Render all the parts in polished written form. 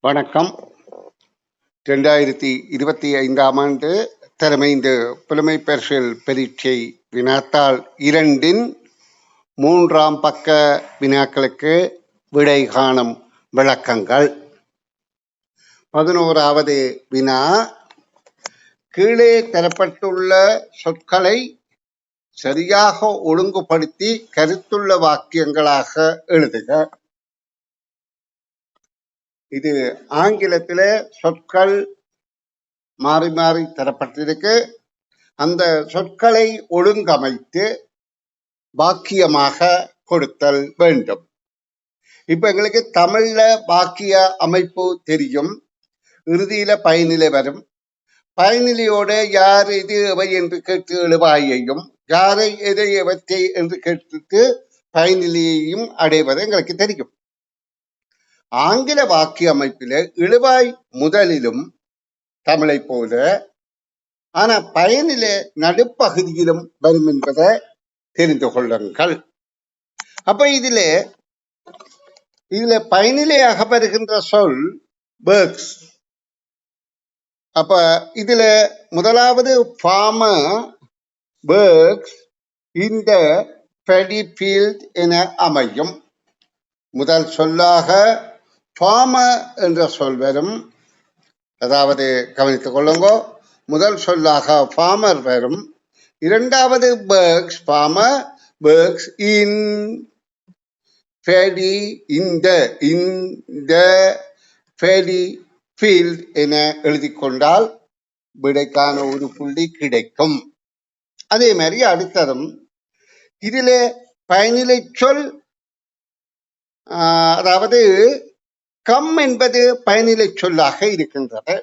வணக்கம். 2025ஆம் ஆண்டு தலைமைந்து புலமை பரிசில் பரீட்சை வினாத்தாள் 2 3ஆம் பக்க வினாக்களுக்கு விடை காணும் விளக்கங்கள். 11வது வினா, கீழே தரப்பட்டுள்ள சொற்களை சரியாக ஒழுங்குபடுத்தி கருத்துள்ள வாக்கியங்களாக எழுதுக. இது ஆங்கிலத்தில சொற்கள் மாறி மாறி தரப்பட்டிருக்கு. அந்த சொற்களை ஒழுங்கமைத்து வாக்கியமாக கொடுத்தல் வேண்டும். இப்ப எங்களுக்கு தமிழ்ல வாக்கிய அமைப்பு தெரியும். இறுதியில பயனிலை வரும். பயனிலையோட யார் இது எவை என்று கேட்டு எழுவாயையும், யாரை எதை எவற்றை என்று கேட்டு பயனிலையையும் அடைவது எங்களுக்கு தெரியும். ஆங்கில வாக்கிய அமைப்பில இழுவாய் முதலிலும் தமிழை போல, ஆனா பயனில நடுப்பகுதியிலும் வரும் என்பதை தெரிந்து கொள்ளுங்கள். அப்ப இதுல பயனிலையாக வருகின்ற சொல் works. அப்ப இதுல முதலாவது farmer works in the paddy field என அமையும். முதல் சொல்லாக farmer என்ற சொல் வரும். அதாவது கவனித்துக் கொள்ளுங்க, முதல் சொல்லாக farmer வரும். இரண்டாவது works, farmer works in paddy, in the paddy field என எழுதி கொண்டால் விடைக்கான ஒரு புள்ளி கிடைக்கும். அதே மாதிரி அடுத்ததும் இதிலே பயனிலை சொல், அதாவது கம் என்பது பயனிலை சொல்லாக இருக்கின்றது.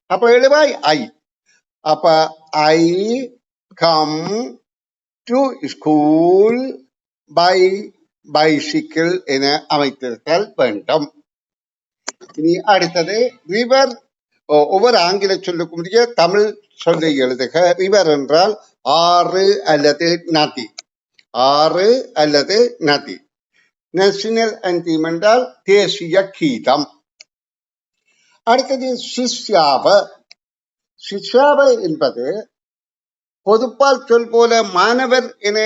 அப்ப எழுவாய் ஐ. அப்ப I come to school by bicycle என அமைத்திருத்தல் வேண்டும். இனி அடுத்தது ரிவர். ஒவ்வொரு ஆங்கில சொல்லுக்குரிய தமிழ் சொல்லை எழுதுக. ரிவர் என்றால் ஆறு அல்லது நதி. ஆறு அல்லது நதி. நேஷனல் ஆந்தம் என்றால் தேசிய கீதம். அடுத்தது சிஷ்யாவ. சிஷ்யாவ என்பது பொதுப்பால் சொல் போல மாணவர் என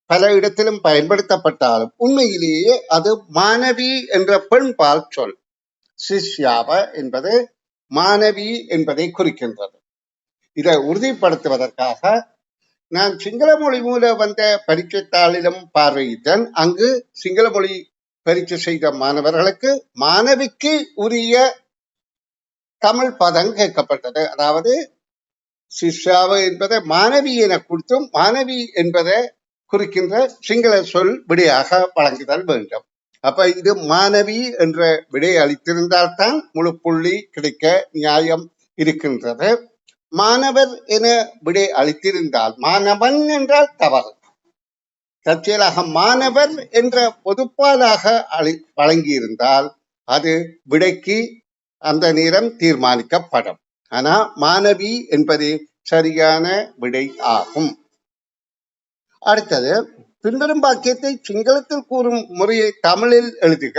பல இடத்திலும் பயன்படுத்தப்பட்டாலும் உண்மையிலேயே அது மாணவி என்ற பெண்பால் சொல். சிஷ்யாவ என்பது மாணவி என்பதை குறிக்கின்றது. இதை உறுதிப்படுத்துவதற்காக நான் சிங்கள மொழி மூல வந்த பரீட்சைத்தாளிலும் பார்வையிட்டேன். அங்கு சிங்கள மொழி பரீட்சை செய்த மாணவர்களுக்கு மாணவிக்கு உரிய தமிழ் பதம் கேட்கப்பட்டது. அதாவது சிஷ்யாவ என்பதை மாணவி என கொடுத்தும் மாணவி என்பதை குறிக்கின்ற சிங்கள சொல் விடையாக வழங்குதல் வேண்டும். அப்ப இது மாணவி என்ற விடை அளித்திருந்தால்தான் முழு புள்ளி கிடைக்க நியாயம் இருக்கின்றது. மாணவர் என விடை அளித்திருந்தால், மாணவன் என்றால் தவறு. தற்செயலாக மாணவர் என்ற பொதுப்பாலாக வழங்கியிருந்தால் அது விடைக்கு அந்த நேரம் தீர்மானிக்கப்படும். ஆனா மாணவி என்பது சரியான விடை ஆகும். அடுத்தது, பின்வரும் வாக்கியத்தை சிங்களத்தில் கூறும் முறையை தமிழில் எழுதுக.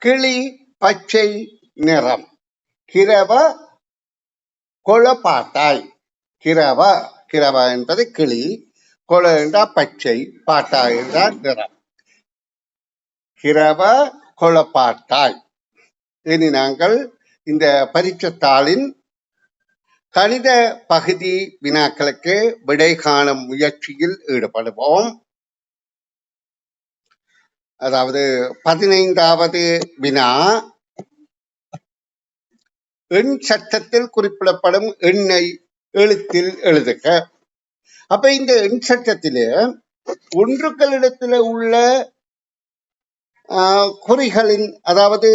கிளி பச்சை நிறம். கிரவ கொளப்பாட்டாய். கிரவ, கிரவ என்பது கிளி, கொள என்றால் பச்சை, பாட்டாய் என்றால் நிறம். கிரவ கொளப்பாட்டாய். இனி நாங்கள் இந்த பரீட்சைத்தாளின் கணித பகுதி வினாக்களுக்கு விடை காணும் முயற்சியில் ஈடுபடுவோம். அதாவது 15வது வினா, எண் சட்டத்தில் குறிப்பிடப்படும் எண்ணை எழுத்தில் எழுதுக. அப்ப இந்த எண் சட்டத்திலே ஒன்றுகளிடத்தில் உள்ள குறிகளின், அதாவது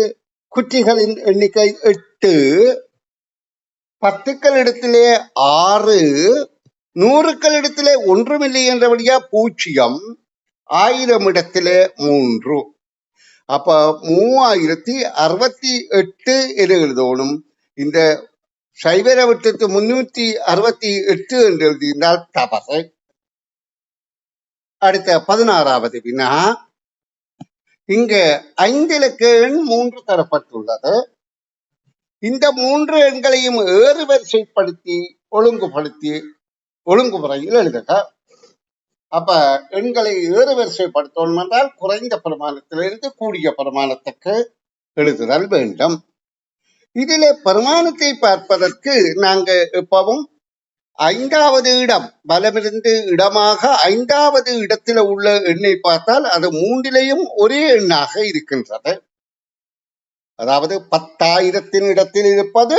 குற்றிகளின் எண்ணிக்கை 8, 10களிடத்திலே 6, 100களிடத்திலே ஒன்றுமில்லை என்றபடியா 0, 1000 இடத்திலே 3. அப்ப 3068 என எழுதணும். இந்த சைவரை விட்டு 368 என்று எழுதியிருந்தால் தவறு. அடுத்த 16வது வினா, இங்க 5 இலக்க எண் 3 தரப்பட்டுள்ளது. இந்த 3 எண்களையும் ஏறு வரிசைப்படுத்தி ஒழுங்குமுறையில் எழுதுக. அப்ப எண்களை ஏறு வரிசைப்படுத்தணும் என்றால் குறைந்த பெருமானத்திலிருந்து கூடிய பெருமானத்துக்கு எழுதுதல் வேண்டும். இதிலே பெருமானத்தை பார்ப்பதற்கு நாங்க எப்பவும் 5வது இடம், பலமிருந்து இடமாக 5வது இடத்தில் உள்ள எண்ணை பார்த்தால் அது 3லேயும் ஒரே எண்ணாக இருக்கின்றது. அதாவது 10,000 இடத்தில் இருப்பது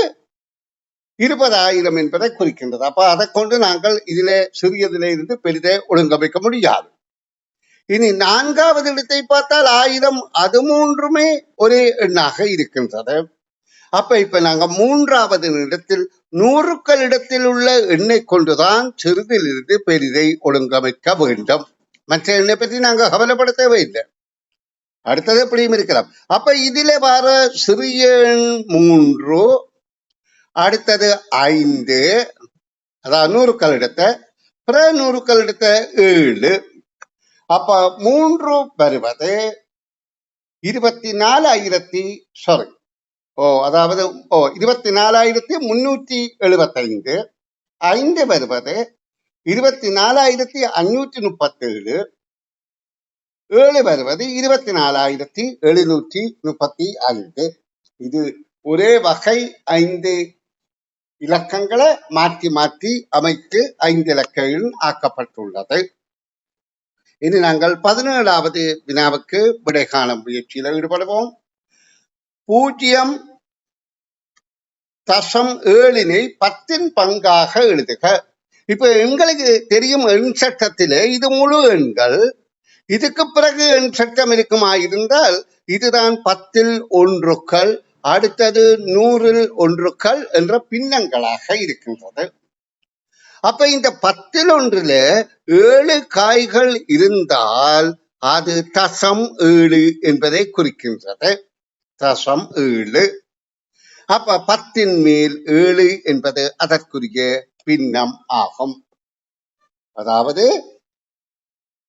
20,000 என்பதை குறிக்கின்றது. அப்ப அதை கொண்டு நாங்கள் இதிலே சிறியதிலே இருந்து பெரிதே ஒழுங்கமைக்க முடியாது. இனி 4வது இடத்தை பார்த்தால் 1000, அது 3மே ஒரே எண்ணாக இருக்கின்றது. அப்ப இப்ப நாங்க 3வது இடத்தில் 100க்கள் இடத்தில் உள்ள எண்ணை கொண்டுதான் சிறிதிலிருந்து பெரிதை ஒழுங்கமைக்க வேண்டும். மற்ற எண்ணை பற்றி நாங்க கவலைப்பட தேவையில்லை. அடுத்தது எப்படியும் இருக்கலாம். அப்ப இதுல வர சிறிய எண் 3, அடுத்தது 5, அதாவது 100க்கள் இடத்தை, பிற 100க்கள் இடத்தை 7. அப்ப 3 வருவது 24,375. 5 வருவது 24,537. 7 வருவது 24,735. இது ஒரே வகை 5 இலக்கங்களை மாற்றி மாற்றி அமைத்து 5 இலக்க எண் ஆக்கப்பட்டுள்ளது. இனி நாங்கள் 17வது வினாவுக்கு விடை காணும் முயற்சியில் ஈடுபடுவோம். 0.7 10 பங்காக எழுதுக. இப்ப எங்களுக்கு தெரியும் எண் சட்டத்திலே இது முழு எண்கள். இதுக்கு பிறகு எண் சட்டம் இருக்குமாயிருந்தால் இதுதான் 10ல் 1க்கள், அடுத்தது 100ல் 1க்கள் என்ற பின்னங்களாக இருக்கின்றது. அப்ப இந்த 10ல் 1ல 7 காய்கள் இருந்தால் அது தசம் 7 என்பதை குறிக்கின்றது. தசம் 7. அப்ப 10ன் மேல் 7 என்பது அதற்குரிய பின்னம் ஆகும். அதாவது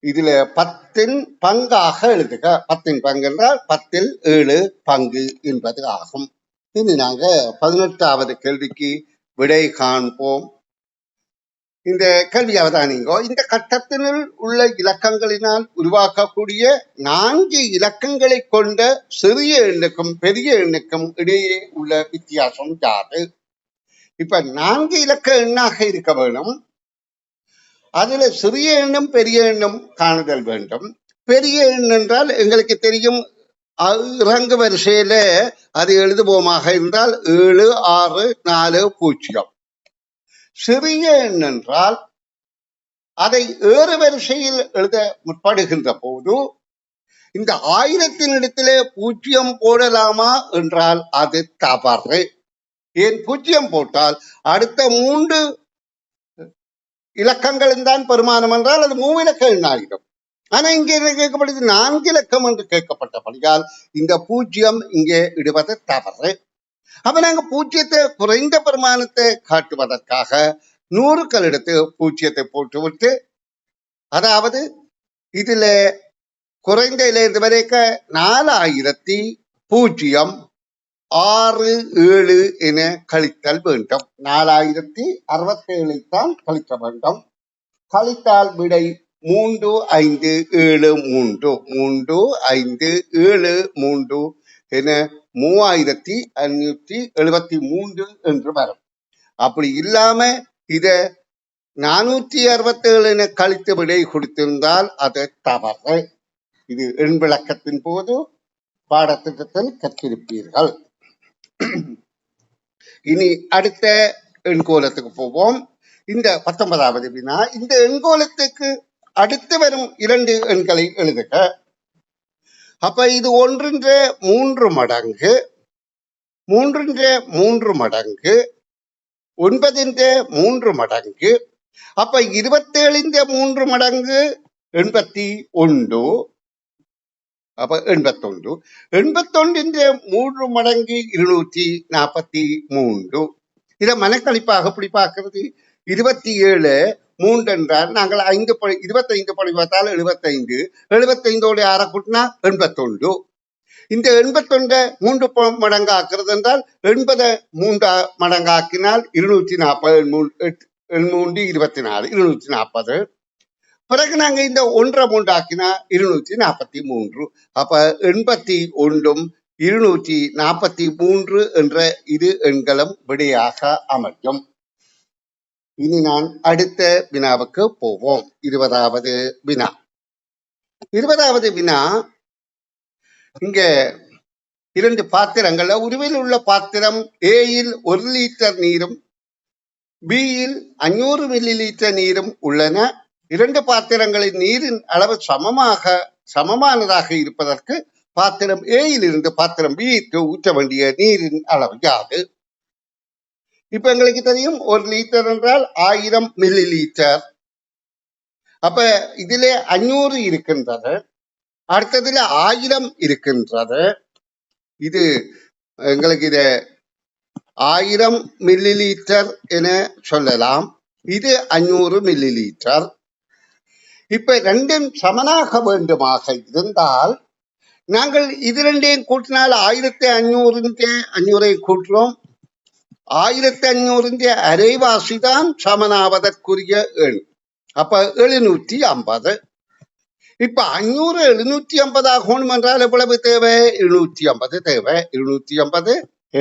இதுல 10ன் பங்காக எழுதுக. 10ன் பங்கு என்றால் 10ல் 7 பங்கு என்பது ஆகும். இனி நாங்க 18வது கேள்விக்கு விடை காண்போம். இந்த கேள்வி அவதானிங்கோ. இந்த கட்டத்தினுள் உள்ள இலக்கங்களினால் உருவாக்கக்கூடிய 4 இலக்கங்களை கொண்ட சிறிய எண்ணுக்கும் பெரிய எண்ணுக்கும் இடையே உள்ள வித்தியாசம் யாது? இப்ப 4 இலக்க எண்ணாக இருக்க வேண்டும். அதுல சிறிய எண்ணும் பெரிய எண்ணும் காணுதல் வேண்டும். பெரிய எண் என்றால் எங்களுக்கு தெரியும் இறங்கு வரிசையில அது எழுதுவோமாக இருந்தால் 7, 6, 4, 0. சிறிய எண் என்றால் அதை ஏறு வரிசையில் எழுத முற்படுகின்ற போது இந்த 1000 இடத்திலே 0 போடலாமா என்றால் அது தவறு. ஏன் 0 போட்டால் அடுத்த 3 இலக்கங்களும் தான் பெருமானம் என்றால் அது 3 இலக்க எண்ணாகிடும். ஆனா இங்கே கேட்கப்படுது 4 இலக்கம் என்று கேட்கப்பட்டபடியால் இந்த 0 இங்கே இடுவது தவறு. அப்ப நாங்க 0 குறைந்த பெருமானத்தை காட்டுவதற்காக 100க்கள் எடுத்து 0 போட்டுவிட்டு, அதாவது இதுல குறைந்த இருந்து வரைக்க 4,067 என கழித்தல் வேண்டும். 4,067 தான் கழிக்க வேண்டும். கழித்தால் விடை 3,573. 3,573 என 3,573 என்று வரும். அப்படி இல்லாம இத 467 என கழித்து விடை கொடுத்திருந்தால் அது தவறு. இது எண் விளக்கத்தின் போது பாடத்திட்டத்தில் கற்றிருப்பீர்கள். இனி அடுத்த எண்கோலத்துக்கு போவோம். இந்த 19வது வினா. இந்த எண்கோலத்துக்கு அடுத்து வரும் 2 எண்களை எழுதுக. அப்ப இது 1/3 மடங்கு, 3/3 மடங்கு, 9/3 மடங்கு. அப்ப 27/3 மடங்கு 81. அப்ப 81. 81/3 மடங்கு 243. இதை மனக்கழிப்பாக எப்படி பார்க்கிறது? 27 3 என்றால் நாங்கள் 25 படி பார்த்தால் 75. 75 6 கூட்டினா 81. இந்த 81 3 மடங்கு ஆக்குறது என்றால் 80 3 மடங்காக்கினால் 240 3 24 240. பிறகு நாங்க இந்த 1 3 ஆக்கினா 243. அப்ப 81 243 என்ற இரு எண்களும் விடையாக அமையும். இனி நான் அடுத்த வினாவுக்கு போவோம். 20வது வினா. 20வது வினா, இங்க 2 பாத்திரங்கள்ல உருவில் உள்ள பாத்திரம் ஏயில் 1 லிட்டர் நீரும் பியில் 500 மில்லி லிட்டர் நீரும் உள்ளன. 2 பாத்திரங்களின் நீரின் அளவு சமமானதாக இருப்பதற்கு பாத்திரம் ஏயில் இருந்து பாத்திரம் பிக்கு ஊற்ற வேண்டிய நீரின் அளவு யாது? இப்ப எங்களுக்கு தெரியும் 1 லிட்டர் என்றால் 1000 மில்லி லிட்டர். அப்ப இதுல 500 இருக்கின்றது, அடுத்ததுல 1000 இருக்கின்றது. இது எங்களுக்கு இத 1000 மில்லி லிட்டர் என சொல்லலாம். இது 500 மில்லி லிட்டர். இப்ப ரெண்டும் சமனாக வேண்டுமாக இருந்தால் நாங்கள் இது ரெண்டையும் கூட்டினால் 1500 கூட்டுறோம். 1500 அரைவாசி தான் சமனாவதற்குரிய எண். அப்ப 750. இப்ப 500 750 ஆகணும் என்றால் எவ்வளவு தேவை? 750 தேவை. 750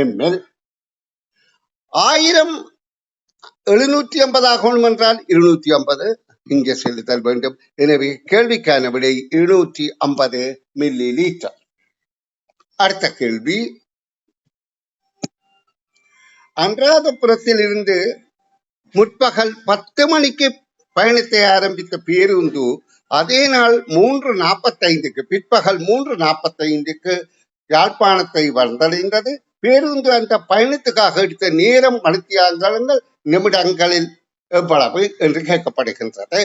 ml. 1000 750 ஆகணும் என்றால் 250 இங்கே செலுத்தல் வேண்டும். எனவே கேள்விக்கான விடை 750 மில்லி லிட்டர். அடுத்த கேள்வி, அனுராதபுரத்தில் இருந்து முற்பகல் 10 மணிக்கு பயணத்தை ஆரம்பித்த பேருந்து அதே நாள் 3:45 பிற்பகல் 3:45 யாழ்ப்பாணத்தை வந்தடைந்தது. பேருந்து அந்த பயணத்துக்காக எடுத்த நேரம் மணித்தியாலங்கள் நிமிடங்களில் எவ்வளவு என்று கேட்கப்படுகின்றது.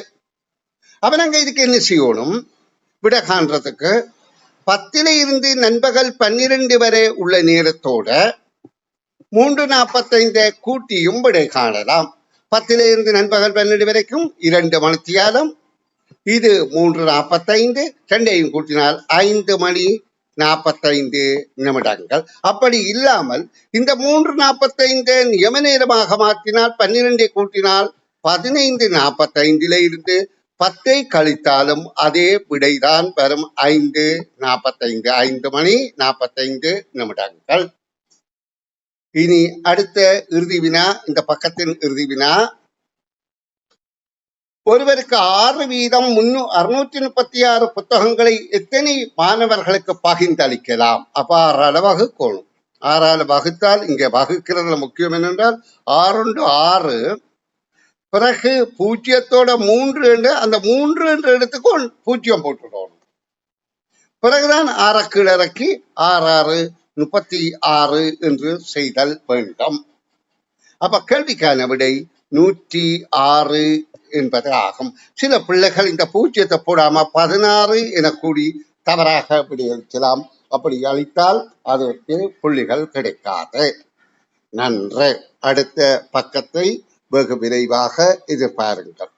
அப்ப நாங்க இதுக்கு என்ன செய்யணும்? விட காண்றதுக்கு 10 இருந்து நண்பகல் 12 வரை உள்ள நேரத்தோட 3:45 கூட்டியும் விடை காணலாம். 10 இருந்து நண்பகல் 12 வரைக்கும் 2 மணித்தியாலம். இது 3:45, ரெண்டையும் கூட்டினால் 5 மணி 45 நிமிடங்கள். அப்படி இல்லாமல் இந்த 3:45 நியம நேரமாக மாற்றினால் 12 கூட்டினால் 15:45 இருந்து 10 கழித்தாலும் அதே விடைதான் வரும். 5:45, 5 மணி 45 நிமிடங்கள். இனி அடுத்த இறுதி வினா, இந்த பக்கத்தின் இறுதி வினா. ஒருவருக்கு 6 வீதம் 636 புத்தகங்களை எத்தனை மாணவர்களுக்கு பகிர்ந்தளிக்கலாம்? அப்ப 6ஆல வகுக்கணும். 6ஆல வகுத்தால், இங்க வகுக்கிறதுல முக்கியம் என்னென்றால் 6 6, பிறகு 0 3 என்று அந்த 3 என்ற இடத்துக்கு 0 போட்டுடணும். பிறகுதான் 6 கீழ் இறக்கி 6 6 36 என்று செய்தல் வேண்டும். அப்ப கேள்விக்கான விடை 106 என்பது ஆகும். சில பிள்ளைகள் இந்த 0 போடாம 16 என கூடி தவறாக விடையளிக்கலாம். அப்படி அளித்தால் அதற்கு புள்ளிகள் கிடைக்காது. நன்று. அடுத்த பக்கத்தை வெகு விரைவாக எதிர்பாருங்கள்.